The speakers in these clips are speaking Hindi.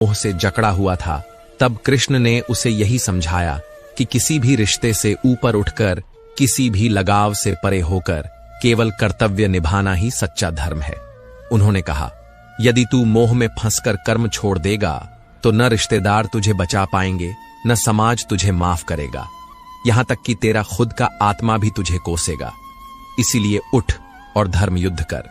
मोह से जकड़ा हुआ था, तब कृष्ण ने उसे यही समझाया कि किसी भी रिश्ते से ऊपर उठकर, किसी भी लगाव से परे होकर केवल कर्तव्य निभाना ही सच्चा धर्म है। उन्होंने कहा, यदि तू मोह में फंसकर कर्म छोड़ देगा तो न रिश्तेदार तुझे बचा पाएंगे, न समाज तुझे माफ करेगा, यहां तक कि तेरा खुद का आत्मा भी तुझे कोसेगा। इसीलिए उठ और धर्म युद्ध कर।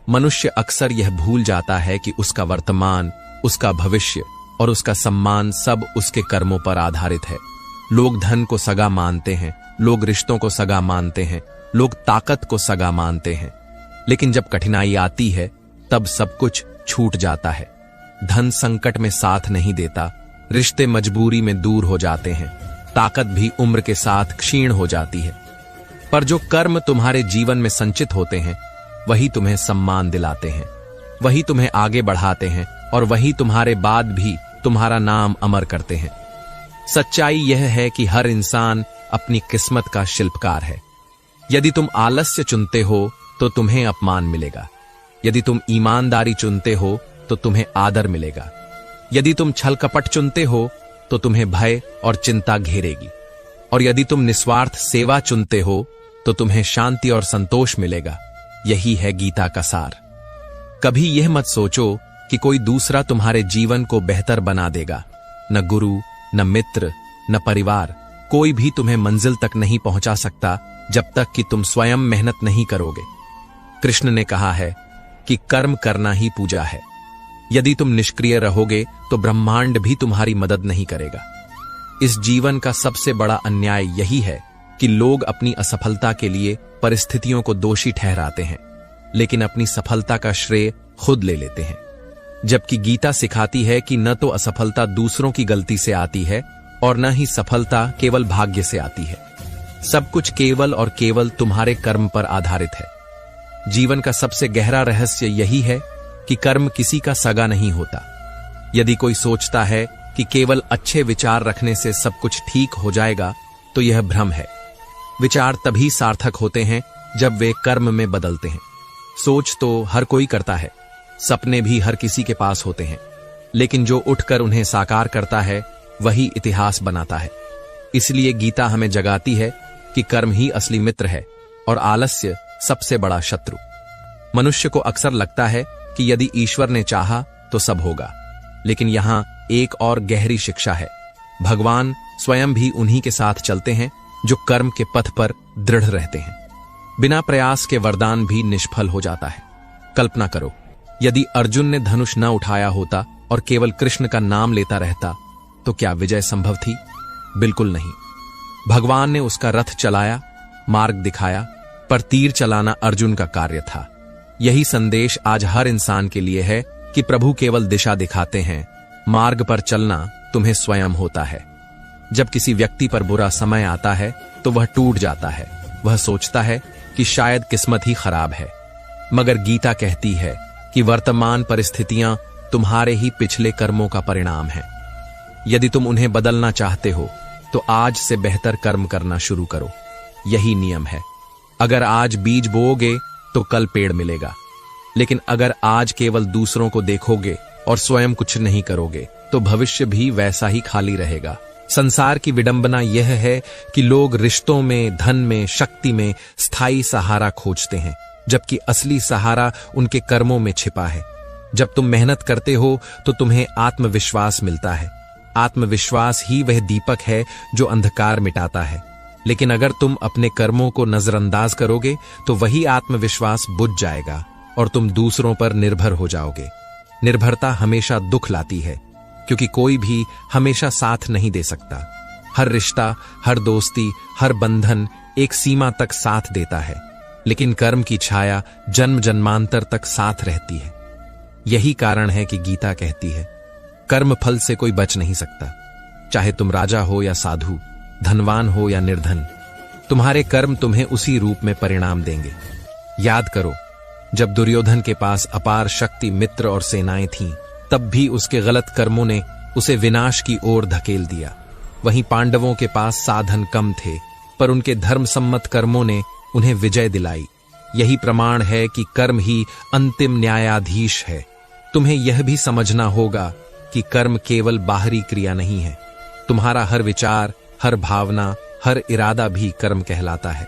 मनुष्य अक्सर यह भूल जाता है कि उसका वर्तमान, उसका भविष्य और उसका सम्मान सब उसके कर्मों पर आधारित है। लोग धन को सगा मानते हैं, लोग रिश्तों को सगा मानते हैं, लोग ताकत को सगा मानते हैं, लेकिन जब कठिनाई आती है तब सब कुछ छूट जाता है। धन संकट में साथ नहीं देता, रिश्ते मजबूरी में दूर हो जाते हैं, ताकत भी उम्र के साथ क्षीण हो जाती है। पर जो कर्म तुम्हारे जीवन में संचित होते हैं वही तुम्हें सम्मान दिलाते हैं, वही तुम्हें आगे बढ़ाते हैं और वही तुम्हारे बाद भी तुम्हारा नाम अमर करते हैं। सच्चाई यह है कि हर इंसान अपनी किस्मत का शिल्पकार है। यदि तुम आलस्य चुनते हो तो तुम्हें अपमान मिलेगा, यदि तुम ईमानदारी चुनते हो तो तुम्हें आदर मिलेगा, यदि तुम छल कपट चुनते हो तो तुम्हें भय और चिंता घेरेगी, और यदि तुम निस्वार्थ सेवा चुनते हो तो तुम्हें शांति और संतोष मिलेगा। यही है गीता का सार। कभी यह मत सोचो कि कोई दूसरा तुम्हारे जीवन को बेहतर बना देगा। न गुरु, न मित्र, न परिवार, कोई भी तुम्हें मंजिल तक नहीं पहुंचा सकता जब तक कि तुम स्वयं मेहनत नहीं करोगे। कृष्ण ने कहा है कि कर्म करना ही पूजा है। यदि तुम निष्क्रिय रहोगे तो ब्रह्मांड भी तुम्हारी मदद नहीं करेगा। इस जीवन का सबसे बड़ा अन्याय यही है कि लोग अपनी असफलता के लिए परिस्थितियों को दोषी ठहराते हैं, लेकिन अपनी सफलता का श्रेय खुद ले लेते हैं। जबकि गीता सिखाती है कि न तो असफलता दूसरों की गलती से आती है और न ही सफलता केवल भाग्य से आती है। सब कुछ केवल और केवल तुम्हारे कर्म पर आधारित है। जीवन का सबसे गहरा रहस्य यही है कि कर्म किसी का सगा नहीं होता। यदि कोई सोचता है कि केवल अच्छे विचार रखने से सब कुछ ठीक हो जाएगा तो यह भ्रम है। विचार तभी सार्थक होते हैं जब वे कर्म में बदलते हैं। सोच तो हर कोई करता है, सपने भी हर किसी के पास होते हैं, लेकिन जो उठकर उन्हें साकार करता है वही इतिहास बनाता है। इसलिए गीता हमें जगाती है कि कर्म ही असली मित्र है और आलस्य सबसे बड़ा शत्रु। मनुष्य को अक्सर लगता है कि यदि ईश्वर ने चाहा तो सब होगा, लेकिन यहां एक और गहरी शिक्षा है। भगवान स्वयं भी उन्हीं के साथ चलते हैं जो कर्म के पथ पर दृढ़ रहते हैं। बिना प्रयास के वरदान भी निष्फल हो जाता है। कल्पना करो, यदि अर्जुन ने धनुष न उठाया होता और केवल कृष्ण का नाम लेता रहता तो क्या विजय संभव थी? बिल्कुल नहीं। भगवान ने उसका रथ चलाया, मार्ग दिखाया, पर तीर चलाना अर्जुन का कार्य था। यही संदेश आज हर इंसान के लिए है कि प्रभु केवल दिशा दिखाते हैं, मार्ग पर चलना तुम्हें स्वयं होता है। जब किसी व्यक्ति पर बुरा समय आता है तो वह टूट जाता है, वह सोचता है कि शायद किस्मत ही खराब है, मगर गीता कहती है कि वर्तमान परिस्थितियां तुम्हारे ही पिछले कर्मों का परिणाम है। यदि तुम उन्हें बदलना चाहते हो तो आज से बेहतर कर्म करना शुरू करो। यही नियम है। अगर आज बीज बोओगे तो कल पेड़ मिलेगा, लेकिन अगर आज केवल दूसरों को देखोगे और स्वयं कुछ नहीं करोगे तो भविष्य भी वैसा ही खाली रहेगा। संसार की विडंबना यह है कि लोग रिश्तों में, धन में, शक्ति में स्थायी सहारा खोजते हैं, जबकि असली सहारा उनके कर्मों में छिपा है। जब तुम मेहनत करते हो तो तुम्हें आत्मविश्वास मिलता है। आत्मविश्वास ही वह दीपक है जो अंधकार मिटाता है। लेकिन अगर तुम अपने कर्मों को नजरअंदाज करोगे तो वही आत्मविश्वास बुझ जाएगा और तुम दूसरों पर निर्भर हो जाओगे। निर्भरता हमेशा दुख लाती है, क्योंकि कोई भी हमेशा साथ नहीं दे सकता। हर रिश्ता, हर दोस्ती, हर बंधन एक सीमा तक साथ देता है, लेकिन कर्म की छाया जन्म जन्मांतर तक साथ रहती है। यही कारण है कि गीता कहती है, कर्म फल से कोई बच नहीं सकता। चाहे तुम राजा हो या साधु, धनवान हो या निर्धन, तुम्हारे कर्म तुम्हें उसी रूप में परिणाम देंगे। याद करो, जब दुर्योधन के पास अपार शक्ति, मित्र और सेनाएं थीं, तब भी उसके गलत कर्मों ने उसे विनाश की ओर धकेल दिया। वहीं पांडवों के पास साधन कम थे, पर उनके धर्म सम्मत कर्मों ने उन्हें विजय दिलाई। यही प्रमाण है कि कर्म ही अंतिम न्यायाधीश है। तुम्हें यह भी समझना होगा कि कि कर्म केवल बाहरी क्रिया नहीं है। तुम्हारा हर विचार, हर भावना, हर इरादा भी कर्म कहलाता है।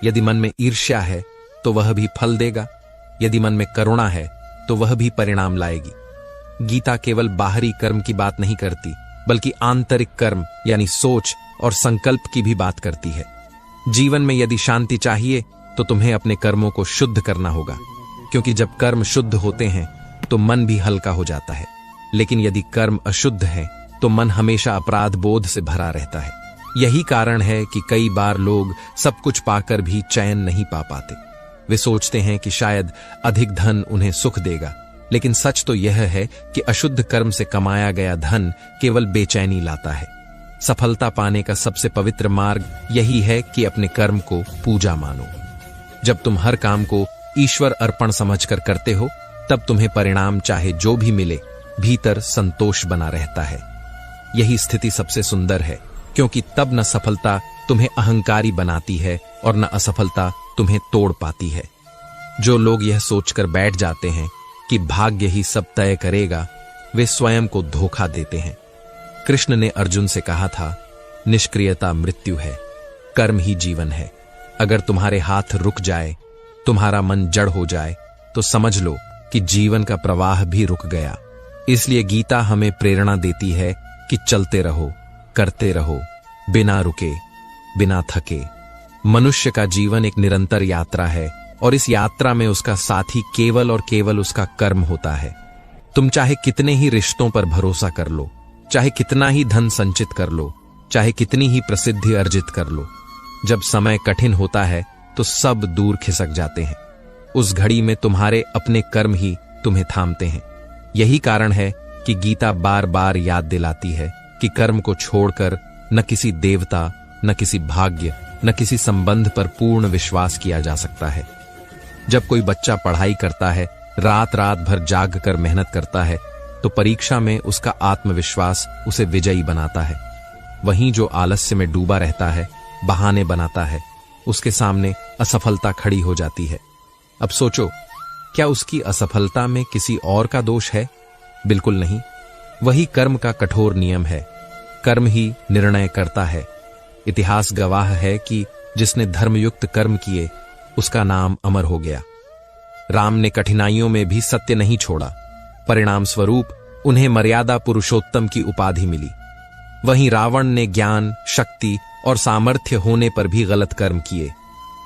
यदि मन में ईर्ष्या है तो वह भी फल देगा, यदि मन में करुणा है तो वह भी परिणाम लाएगी। गीता केवल बाहरी कर्म की बात नहीं करती, बल्कि आंतरिक कर्म यानी सोच और संकल्प की भी बात करती है। जीवन में यदि शांति चाहिए तो तुम्हें अपने कर्मों को शुद्ध करना होगा, क्योंकि जब कर्म शुद्ध होते हैं तो मन भी हल्का हो जाता है। लेकिन यदि कर्म अशुद्ध है तो मन हमेशा अपराध बोध से भरा रहता है। यही कारण है कि कई बार लोग सब कुछ पाकर भी चैन नहीं पा पाते। वे सोचते हैं कि शायद अधिक धन उन्हें सुख देगा, लेकिन सच तो यह है कि अशुद्ध कर्म से कमाया गया धन केवल बेचैनी लाता है। सफलता पाने का सबसे पवित्र मार्ग यही है कि अपने कर्म को पूजा मानो। जब तुम हर काम को ईश्वर अर्पण समझकर करते हो, तब तुम्हें परिणाम चाहे जो भी मिले, भीतर संतोष बना रहता है। यही स्थिति सबसे सुंदर है, क्योंकि तब न सफलता तुम्हें अहंकारी बनाती है और न असफलता तुम्हें तोड़ पाती है। जो लोग यह सोचकर बैठ जाते हैं कि भाग्य ही सब तय करेगा, वे स्वयं को धोखा देते हैं। कृष्ण ने अर्जुन से कहा था, निष्क्रियता मृत्यु है, कर्म ही जीवन है। अगर तुम्हारे हाथ रुक जाए, तुम्हारा मन जड़ हो जाए, तो समझ लो कि जीवन का प्रवाह भी रुक गया। इसलिए गीता हमें प्रेरणा देती है कि चलते रहो, करते रहो, बिना रुके, बिना थके। मनुष्य का जीवन एक निरंतर यात्रा है और इस यात्रा में उसका साथी केवल और केवल उसका कर्म होता है। तुम चाहे कितने ही रिश्तों पर भरोसा कर लो, चाहे कितना ही धन संचित कर लो, चाहे कितनी ही प्रसिद्धि अर्जित कर लो, जब समय कठिन होता है तो सब दूर खिसक जाते हैं। उस घड़ी में तुम्हारे अपने कर्म ही तुम्हें थामते हैं। यही कारण है कि गीता बार बार याद दिलाती है कि कर्म को छोड़कर न किसी देवता, न किसी भाग्य, न किसी संबंध पर पूर्ण विश्वास किया जा सकता है। जब कोई बच्चा पढ़ाई करता है, रात रात भर जाग कर मेहनत करता है, तो परीक्षा में उसका आत्मविश्वास उसे विजयी बनाता है। वहीं जो आलस्य में डूबा रहता है, बहाने बनाता है, उसके सामने असफलता खड़ी हो जाती है। अब सोचो, क्या उसकी असफलता में किसी और का दोष है? बिल्कुल नहीं। वही कर्म का कठोर नियम है। कर्म ही निर्णय करता है। इतिहास गवाह है कि जिसने धर्मयुक्त कर्म किए, उसका नाम अमर हो गया। राम ने कठिनाइयों में भी सत्य नहीं छोड़ा। परिणाम स्वरूप उन्हें मर्यादा पुरुषोत्तम की उपाधि मिली। वहीं रावण ने ज्ञान, शक्ति और सामर्थ्य होने पर भी गलत कर्म किए।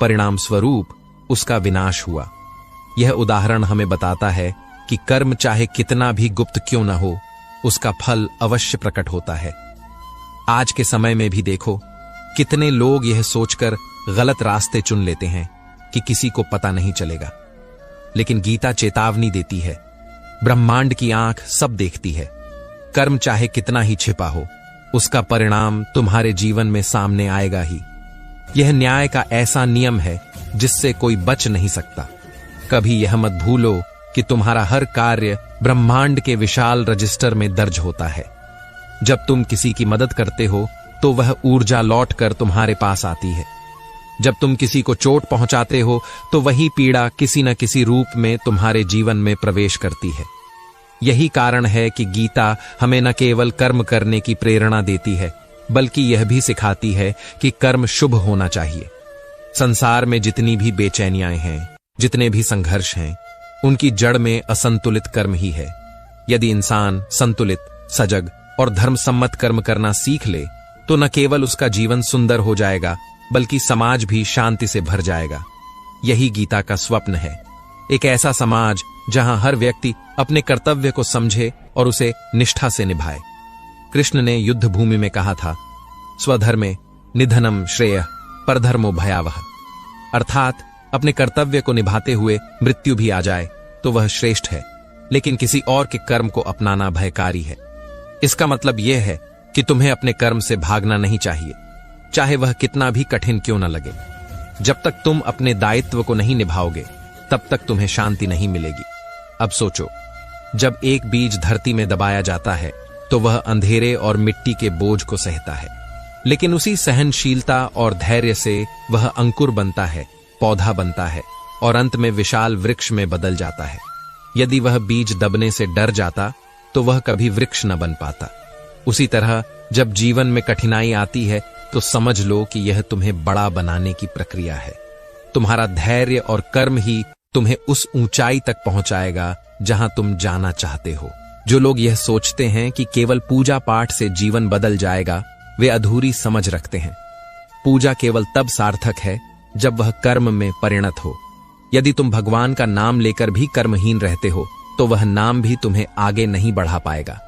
परिणाम स्वरूप उसका विनाश हुआ। यह उदाहरण हमें बताता है कि कर्म चाहे कितना भी गुप्त क्यों न हो, उसका फल अवश्य प्रकट होता है। आज के समय में भी देखो, कितने लोग यह सोचकर गलत रास्ते चुन लेते हैं कि किसी को पता नहीं चलेगा। लेकिन गीता चेतावनी देती है, ब्रह्मांड की आंख सब देखती है। कर्म चाहे कितना ही छिपा हो, उसका परिणाम तुम्हारे जीवन में सामने आएगा ही। यह न्याय का ऐसा नियम है जिससे कोई बच नहीं सकता। कभी यह मत भूलो कि तुम्हारा हर कार्य ब्रह्मांड के विशाल रजिस्टर में दर्ज होता है। जब तुम किसी की मदद करते हो तो वह ऊर्जा लौटकर तुम्हारे पास आती है। जब तुम किसी को चोट पहुंचाते हो तो वही पीड़ा किसी न किसी रूप में तुम्हारे जीवन में प्रवेश करती है। यही कारण है कि गीता हमें न केवल कर्म करने की प्रेरणा देती है, बल्कि यह भी सिखाती है कि कर्म शुभ होना चाहिए। संसार में जितनी भी बेचैनियां हैं, जितने भी संघर्ष हैं, उनकी जड़ में असंतुलित कर्म ही है। यदि इंसान संतुलित, सजग और धर्मसम्मत कर्म करना सीख ले, तो न केवल उसका जीवन सुंदर हो जाएगा, बल्कि समाज भी शांति से भर जाएगा। यही गीता का स्वप्न है, एक ऐसा समाज जहां हर व्यक्ति अपने कर्तव्य को समझे और उसे निष्ठा से निभाए। कृष्ण ने युद्ध भूमि में कहा था, स्वधर्मे निधनम श्रेयः परधर्मो भयावह। अर्थात अपने कर्तव्य को निभाते हुए मृत्यु भी आ जाए तो वह श्रेष्ठ है, लेकिन किसी और के कर्म को अपनाना भयकारी है। इसका मतलब यह है कि तुम्हें अपने कर्म से भागना नहीं चाहिए, चाहे वह कितना भी कठिन क्यों न लगे। जब तक तुम अपने दायित्व को नहीं निभाओगे, तब तक तुम्हें शांति नहीं मिलेगी। अब सोचो, जब एक बीज धरती में दबाया जाता है तो वह अंधेरे और मिट्टी के बोझ को सहता है, लेकिन उसी सहनशीलता और धैर्य से वह अंकुर बनता है, पौधा बनता है और अंत में विशाल वृक्ष में बदल जाता है। यदि वह बीज दबने से डर जाता तो वह कभी वृक्ष न बन पाता। उसी तरह जब जीवन में कठिनाई आती है तो समझ लो कि यह तुम्हें बड़ा बनाने की प्रक्रिया है। तुम्हारा धैर्य और कर्म ही तुम्हें उस ऊंचाई तक पहुंचाएगा जहां तुम जाना चाहते हो। जो लोग यह सोचते हैं कि केवल पूजा पाठ से जीवन बदल जाएगा, वे अधूरी समझ रखते हैं। पूजा केवल तब सार्थक है जब वह कर्म में परिणत हो। यदि तुम भगवान का नाम लेकर भी कर्महीन रहते हो तो वह नाम भी तुम्हें आगे नहीं बढ़ा पाएगा।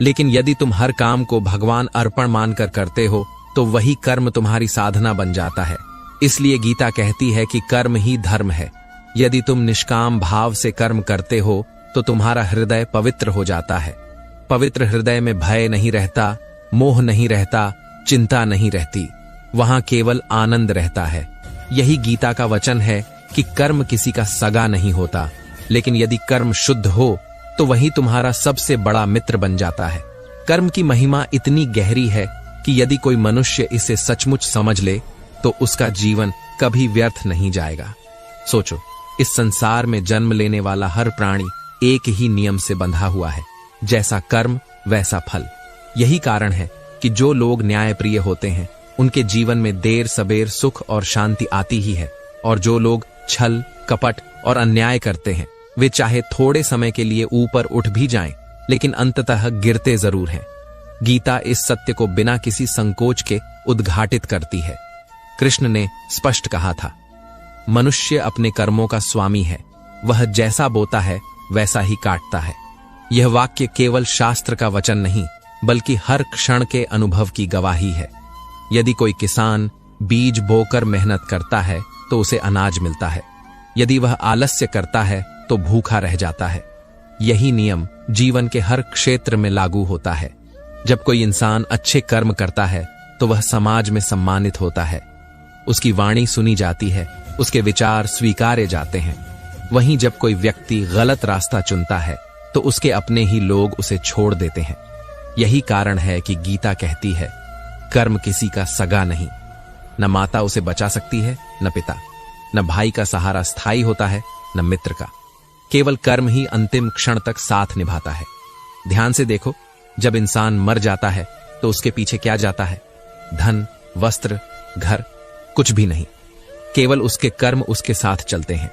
लेकिन यदि तुम हर काम को भगवान अर्पण मानकर करते हो तो वही कर्म तुम्हारी साधना बन जाता है। इसलिए गीता कहती है कि कर्म ही धर्म है। यदि तुम निष्काम भाव से कर्म करते हो तो तुम्हारा हृदय पवित्र हो जाता है। पवित्र हृदय में भय नहीं रहता, मोह नहीं रहता, चिंता नहीं रहती, वहां केवल आनंद रहता है। यही गीता का वचन है कि कर्म किसी का सगा नहीं होता, लेकिन यदि कर्म शुद्ध हो तो वही तुम्हारा सबसे बड़ा मित्र बन जाता है। कर्म की महिमा इतनी गहरी है कि यदि कोई मनुष्य इसे सचमुच समझ ले तो उसका जीवन कभी व्यर्थ नहीं जाएगा। सोचो, इस संसार में जन्म लेने वाला हर प्राणी एक ही नियम से बंधा हुआ है, जैसा कर्म वैसा फल। यही कारण है कि जो लोग न्यायप्रिय होते हैं उनके जीवन में देर सबेर सुख और शांति आती ही है, और जो लोग छल कपट और अन्याय करते हैं वे चाहे थोड़े समय के लिए ऊपर उठ भी जाएं, लेकिन अंततः गिरते जरूर हैं। गीता इस सत्य को बिना किसी संकोच के उद्घाटित करती है। कृष्ण ने स्पष्ट कहा था, मनुष्य अपने कर्मों का स्वामी है, वह जैसा बोता है वैसा ही काटता है। यह वाक्य केवल शास्त्र का वचन नहीं बल्कि हर क्षण के अनुभव की गवाही है। यदि कोई किसान बीज बोकर मेहनत करता है तो उसे अनाज मिलता है, यदि वह आलस्य करता है तो भूखा रह जाता है। यही नियम जीवन के हर क्षेत्र में लागू होता है। जब कोई इंसान अच्छे कर्म करता है तो वह समाज में सम्मानित होता है, उसकी वाणी सुनी जाती है, उसके विचार स्वीकारे जाते हैं। वहीं जब कोई व्यक्ति गलत रास्ता चुनता है तो उसके अपने ही लोग उसे छोड़ देते हैं। यही कारण है कि गीता कहती है, कर्म किसी का सगा नहीं, न माता उसे बचा सकती है, न पिता, न भाई का सहारा स्थायी होता है, न मित्र का। केवल कर्म ही अंतिम क्षण तक साथ निभाता है। ध्यान से देखो, जब इंसान मर जाता है तो उसके पीछे क्या जाता है? धन, वस्त्र, घर, कुछ भी नहीं। केवल उसके कर्म उसके साथ चलते हैं,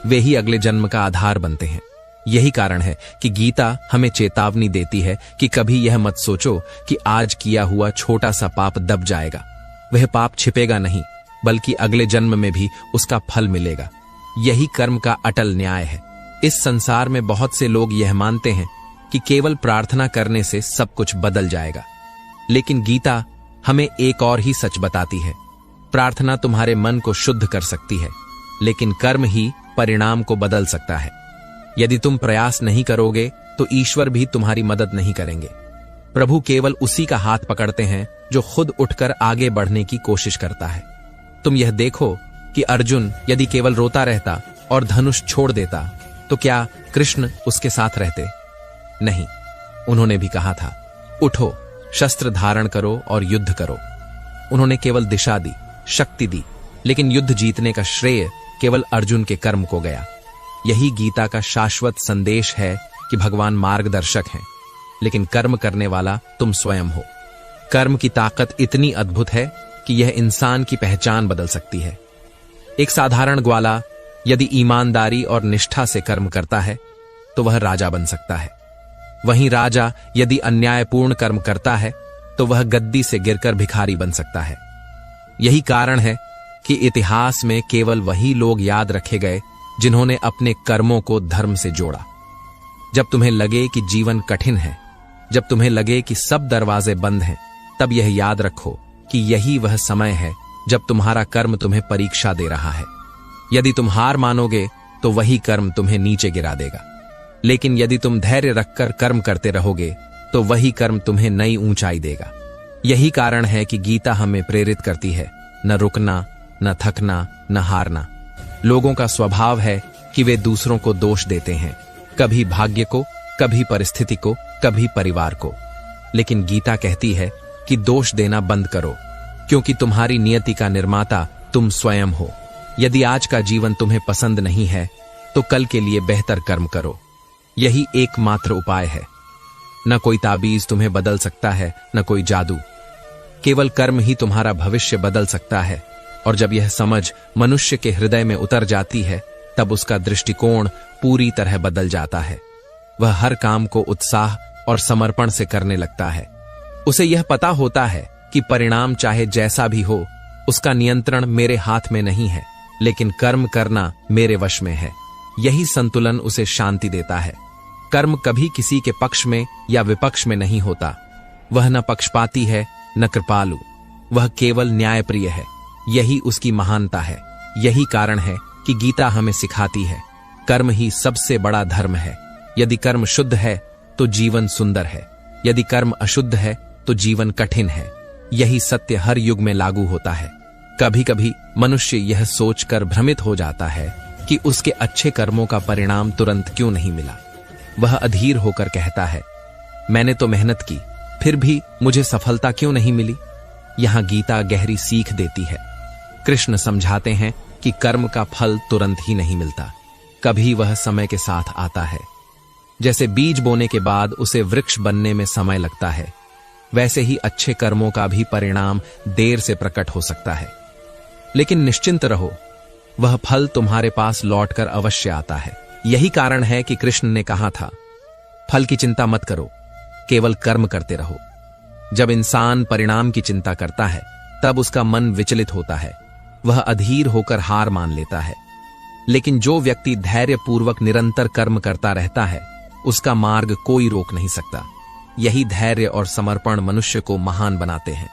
वे ही अगले जन्म का आधार बनते हैं। यही कारण है कि गीता हमें चेतावनी देती है कि कभी यह मत सोचो कि आज किया हुआ छोटा सा पाप दब जाएगा। वह पाप छिपेगा नहीं, बल्कि अगले जन्म में भी उसका फल मिलेगा। यही कर्म का अटल न्याय है। इस संसार में बहुत से लोग यह मानते हैं कि केवल प्रार्थना करने से सब कुछ बदल जाएगा, लेकिन गीता हमें एक और ही सच बताती है। प्रार्थना तुम्हारे मन को शुद्ध कर सकती है, लेकिन कर्म ही परिणाम को बदल सकता है। यदि तुम प्रयास नहीं करोगे तो ईश्वर भी तुम्हारी मदद नहीं करेंगे। प्रभु केवल उसी का हाथ पकड़ते हैं जो खुद उठकर आगे बढ़ने की कोशिश करता है। तुम यह देखो कि अर्जुन यदि केवल रोता रहता और धनुष छोड़ देता तो क्या कृष्ण उसके साथ रहते? नहीं, उन्होंने भी कहा था, उठो, शस्त्र धारण करो और युद्ध करो। उन्होंने केवल दिशा दी, शक्ति दी, लेकिन युद्ध जीतने का श्रेय केवल अर्जुन के कर्म को गया। यही गीता का शाश्वत संदेश है कि भगवान मार्गदर्शक हैं, लेकिन कर्म करने वाला तुम स्वयं हो। कर्म की ताकत इतनी अद्भुत है कि यह इंसान की पहचान बदल सकती है। एक साधारण ग्वाला यदि ईमानदारी और निष्ठा से कर्म करता है तो वह राजा बन सकता है। वहीं राजा यदि अन्यायपूर्ण कर्म करता है तो वह गद्दी से गिरकर भिखारी बन सकता है। यही कारण है कि इतिहास में केवल वही लोग याद रखे गए जिन्होंने अपने कर्मों को धर्म से जोड़ा। जब तुम्हें लगे कि जीवन कठिन है, जब तुम्हें लगे कि सब दरवाजे बंद हैं, तब यह याद रखो कि यही वह समय है जब तुम्हारा कर्म तुम्हें परीक्षा दे रहा है। यदि तुम हार मानोगे तो वही कर्म तुम्हें नीचे गिरा देगा, लेकिन यदि तुम धैर्य रखकर कर्म करते रहोगे तो वही कर्म तुम्हें नई ऊंचाई देगा। यही कारण है कि गीता हमें प्रेरित करती है, न रुकना, न थकना, न हारना। लोगों का स्वभाव है कि वे दूसरों को दोष देते हैं, कभी भाग्य को, कभी परिस्थिति को, कभी परिवार को। लेकिन गीता कहती है कि दोष देना बंद करो, क्योंकि तुम्हारी नियति का निर्माता तुम स्वयं हो। यदि आज का जीवन तुम्हें पसंद नहीं है तो कल के लिए बेहतर कर्म करो। यही एकमात्र उपाय है। न कोई ताबीज तुम्हें बदल सकता है, न कोई जादू। केवल कर्म ही तुम्हारा भविष्य बदल सकता है। और जब यह समझ मनुष्य के हृदय में उतर जाती है, तब उसका दृष्टिकोण पूरी तरह बदल जाता है। वह हर काम को उत्साह और समर्पण से करने लगता है। उसे यह पता होता है कि परिणाम चाहे जैसा भी हो, उसका नियंत्रण मेरे हाथ में नहीं है, लेकिन कर्म करना मेरे वश में है। यही संतुलन उसे शांति देता है। कर्म कभी किसी के पक्ष में या विपक्ष में नहीं होता। वह न पक्षपाती है, न कृपालु। वह केवल न्यायप्रिय है। यही उसकी महानता है। यही कारण है कि गीता हमें सिखाती है, कर्म ही सबसे बड़ा धर्म है। यदि कर्म शुद्ध है तो जीवन सुंदर है, यदि कर्म अशुद्ध है तो जीवन कठिन है। यही सत्य हर युग में लागू होता है। कभी कभी मनुष्य यह सोचकर भ्रमित हो जाता है कि उसके अच्छे कर्मों का परिणाम तुरंत क्यों नहीं मिला। वह अधीर होकर कहता है, मैंने तो मेहनत की, फिर भी मुझे सफलता क्यों नहीं मिली। यहां गीता गहरी सीख देती है। कृष्ण समझाते हैं कि कर्म का फल तुरंत ही नहीं मिलता, कभी वह समय के साथ आता है। जैसे बीज बोने के बाद उसे वृक्ष बनने में समय लगता है, वैसे ही अच्छे कर्मों का भी परिणाम देर से प्रकट हो सकता है। लेकिन निश्चिंत रहो, वह फल तुम्हारे पास लौटकर अवश्य आता है। यही कारण है कि कृष्ण ने कहा था, फल की चिंता मत करो, केवल कर्म करते रहो। जब इंसान परिणाम की चिंता करता है, तब उसका मन विचलित होता है। वह अधीर होकर हार मान लेता है। लेकिन जो व्यक्ति धैर्यपूर्वक निरंतर कर्म करता रहता है, उसका मार्ग कोई रोक नहीं सकता। यही धैर्य और समर्पण मनुष्य को महान बनाते हैं।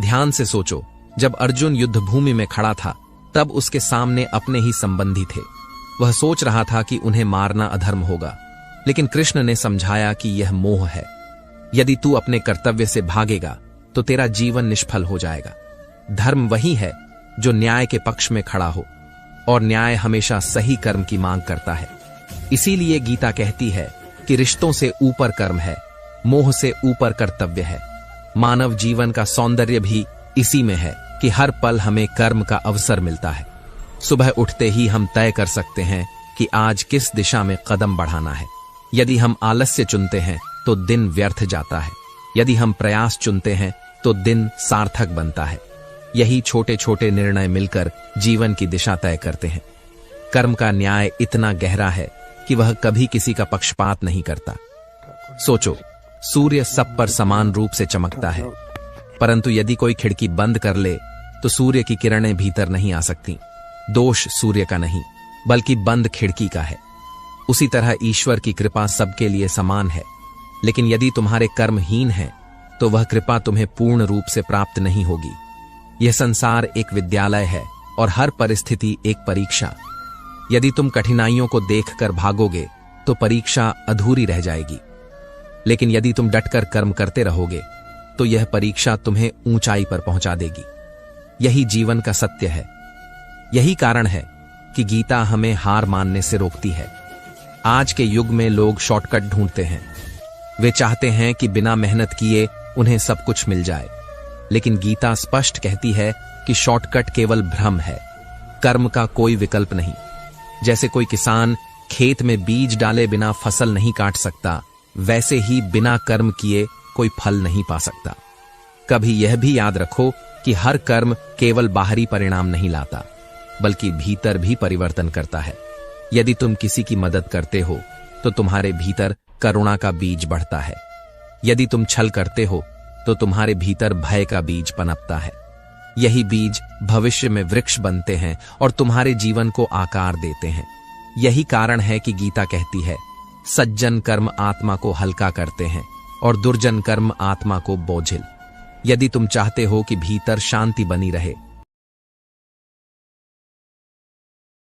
ध्यान से सोचो, जब अर्जुन युद्ध भूमि में खड़ा था, तब उसके सामने अपने ही संबंधी थे। वह सोच रहा था कि उन्हें मारना अधर्म होगा, लेकिन कृष्ण ने समझाया कि यह मोह है। यदि तू अपने कर्तव्य से भागेगा तो तेरा जीवन निष्फल हो जाएगा। धर्म वही है जो न्याय के पक्ष में खड़ा हो, और न्याय हमेशा सही कर्म की मांग करता है। इसीलिए गीता कहती है कि रिश्तों से ऊपर कर्म है, मोह से ऊपर कर्तव्य है। मानव जीवन का सौंदर्य भी इसी में है कि हर पल हमें कर्म का अवसर मिलता है। सुबह उठते ही हम तय कर सकते हैं कि आज किस दिशा में कदम बढ़ाना है। यदि हम आलस्य चुनते हैं तो दिन व्यर्थ जाता है, यदि हम प्रयास चुनते हैं तो दिन सार्थक बनता है। यही छोटे छोटे निर्णय मिलकर जीवन की दिशा तय करते हैं। कर्म का न्याय इतना गहरा है कि वह कभी किसी का पक्षपात नहीं करता। सोचो, सूर्य सब पर समान रूप से चमकता है, परंतु यदि कोई खिड़की बंद कर ले तो सूर्य की किरणें भीतर नहीं आ सकती। दोष सूर्य का नहीं, बल्कि बंद खिड़की का है। उसी तरह ईश्वर की कृपा सबके लिए समान है, लेकिन यदि तुम्हारे कर्महीन हैं, तो वह कृपा तुम्हें पूर्ण रूप से प्राप्त नहीं होगी। यह संसार एक विद्यालय है और हर परिस्थिति एक परीक्षा। यदि तुम कठिनाइयों को देखकर भागोगे तो परीक्षा अधूरी रह जाएगी, लेकिन यदि तुम डटकर कर्म करते रहोगे तो यह परीक्षा तुम्हें ऊंचाई पर पहुंचा देगी। यही जीवन का सत्य है। यही कारण है कि गीता हमें हार मानने से रोकती है। आज के युग में लोग शॉर्टकट ढूंढते हैं। वे चाहते हैं कि बिना मेहनत किए उन्हें सब कुछ मिल जाए, लेकिन गीता स्पष्ट कहती है कि शॉर्टकट केवल भ्रम है, कर्म का कोई विकल्प नहीं। जैसे कोई किसान खेत में बीज डाले बिना फसल नहीं काट सकता, वैसे ही बिना कर्म किए कोई फल नहीं पा सकता। कभी यह भी याद रखो कि हर कर्म केवल बाहरी परिणाम नहीं लाता, बल्कि भीतर भी परिवर्तन करता है। यदि तुम किसी की मदद करते हो तो तुम्हारे भीतर करुणा का बीज बढ़ता है। यदि तुम छल करते हो तो तुम्हारे भीतर भय का बीज पनपता है। यही बीज भविष्य में वृक्ष बनते हैं और तुम्हारे जीवन को आकार देते हैं। यही कारण है कि गीता कहती है, सज्जन कर्म आत्मा को हल्का करते हैं और दुर्जन कर्म आत्मा को बोझिल। यदि तुम चाहते हो कि भीतर शांति बनी रहे